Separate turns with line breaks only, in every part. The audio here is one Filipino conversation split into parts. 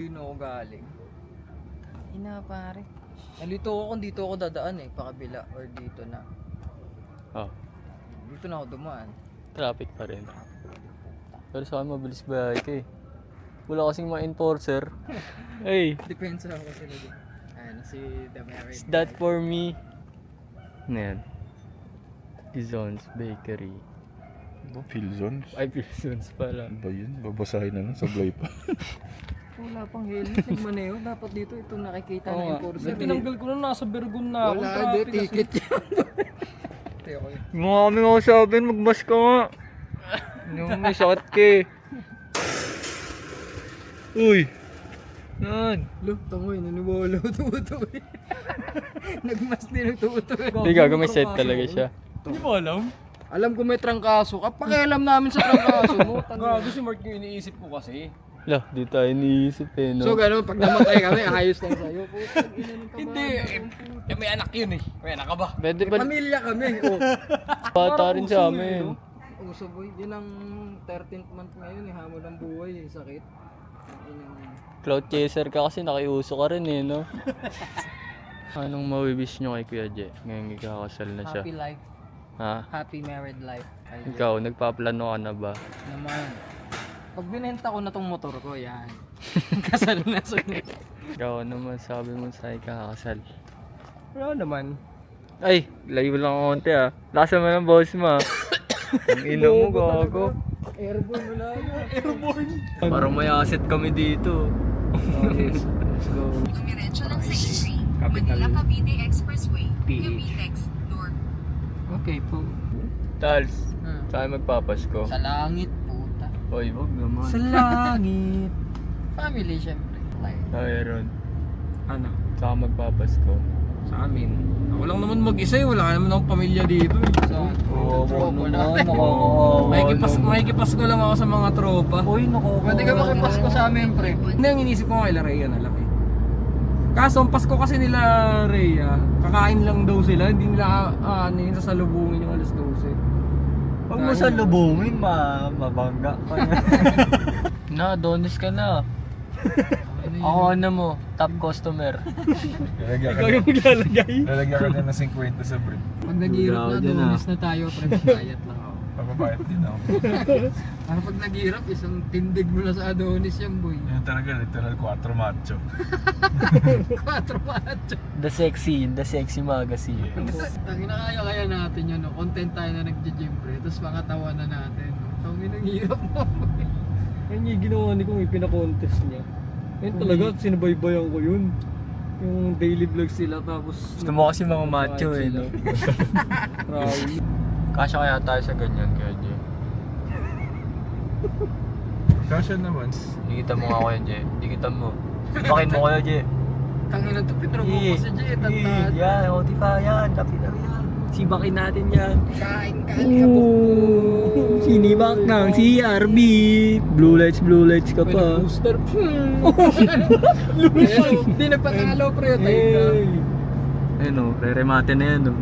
Yun ako galing. Ina pare. Nalito ako kung dito ako dadaan pakabila or dito na.
Oh,
Dito na ako dumaan.
traffic pa rin. Pero sa akin mabilis ba ka eh. Wala kasing mga enforcer. Hey,
Depends ako kasi nito. Ano si The Merit.
is that for me? Ano yan? Izon's Bakery.
Philzones?
Ay, Pilsons pala.
Ano ba yun? Babasahin na lang, sablay pa.
Wala pang helmet. Nagmaneho. Dapat dito itong nakikita ng enforcer.
Tinanggal ko na nasa Bergon na ako.
Wala,
Traffic
hindi.
kasi.
Ticket yan.
Mga kami nga sabi, magmas ka nga. Yung may sakit ka eh. Uy! Yan!
Lo, tangoy, naniwala tuto eh. Nagmas din ang tuto eh.
Hindi gago, may set talaga siya.
Hindi mo alam?
Alam ko may trangkaso. Pakialam namin sa trangkaso mo.
Grabe si Mark yung iniisip ko kasi.
Lah, di tayo iniisip eh, no?
So gano'n, pag namatay kami, ayos lang sa'yo. Putang ina ng
Hindi.
kabahan.
May anak yun eh. May anak ka ba?
Pwede ba?
Pamilya kami. Oh.
Bata rin
Parang
sa
uso
amin.
yun,
Uso boy, yun ang 13th month ngayon hamon ng buhay sakit.
Cloud chaser ka kasi nakiuso ka rin eh, no? Anong mawiwish nyo kay Kuya Je? Ngayong ikakasal na siya.
Happy life,
Ha?
happy married life. Ay,
Ikaw, nagpaplano ka na ba?
naman. Pag binenta ko na tong motor ko, yan. Kasal na sunod.
Ikaw, ano masabi mo sa ikakasal?
Wala naman.
Ay, layo lang ako konti ah. Lasa mo ng boss mo ah. Ang ina mo, gago.
Airborne wala na.
Parang may asset kami dito.
Oh, yes. Let's go.
Dumiretso ng Secretary,
Capital.
Manila Cavite Expressway,
PH.
Cavitex, North.
Okay po.
Tals, saan magpapasko?
Sa langit, puta.
Oy, wag naman.
Sa langit. Family, syempre.
Mayroon.
Ano?
Saan magpapasko?
Sa amin. Ako lang naman mag-isa eh. Wala naman akong pamilya dito eh.
Saan?
Oo,
Tropa
naman.
natin.
Nakakawa.
Makikipasko lang ako sa mga tropa.
Uy, nakakawa.
Pwede ka makipasko sa amin, pre.
Hindi, ang inisip ko nga kay Rhea na lang eh. Kaso ang Pasko kasi nila Rhea, kakain lang daw sila, hindi nila ano yun, sasalubungin yung alas 12.
Pag mo sa lubungin, mabangga ka na. Na, donis ka na. Ako ano mo, top customer.
Lalagyan ka
Ikaw yung maglalagay.
Lalagyan ka na ng 50 sa brief.
Pag naghihirap na,
Grabe na.
dumis na tayo, pre. Bayat lang ako.
Papabayat din ako.
Ano pag naghihirap, isang tindig mo na sa Adonis yan, boy.
Yun talaga, literal 4 macho.
4 macho.
The sexy magazine.
Ang kaya natin yun, no? Content tayo na nag-gym, pre. Tapos makatawa na natin. No? Ang hirap mo.
Yan yung ginawa ni kong ipinakontest niya. Yan talaga, sinubaybayan ko yun. Yung daily vlog sila tapos...
Gusto mo kasi mga macho eh, no?
Grabe.
Kasya kaya tayo sa ganyan, Kuya Je.
Kasha naman.
Dikita mo nga, Kuya Je. Dikitan mo. Bakin mo, Kuya Je.
Tangin to, Pedro mo ko si Jay. Tantad.
Yan, otipa yan. Lapit yan. Sibakin natin yan.
Kain ka, kabuk.
Sinibak ng CRB. Blue lights ka pa.
Booster.
Hindi nagpatalo, pre. Tayo ka.
Ayun o, re-remate na yan o.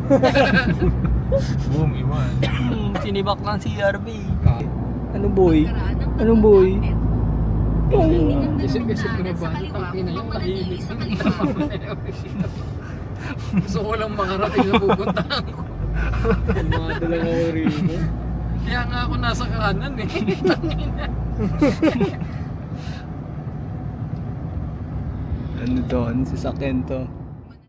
Boom, iwan.
Sinibak ng CRB.
Ah.
Anong boy?
Karaan ng
Anong boy?
Isip-isip na ba? Tangin na yung tahimik. Gusto ko lang makarating na pupuntahan ko.
Mga lang ako rito.
Kaya nga ako nasa kanan eh. Tangin na.
Ano doon? Sasakyan to.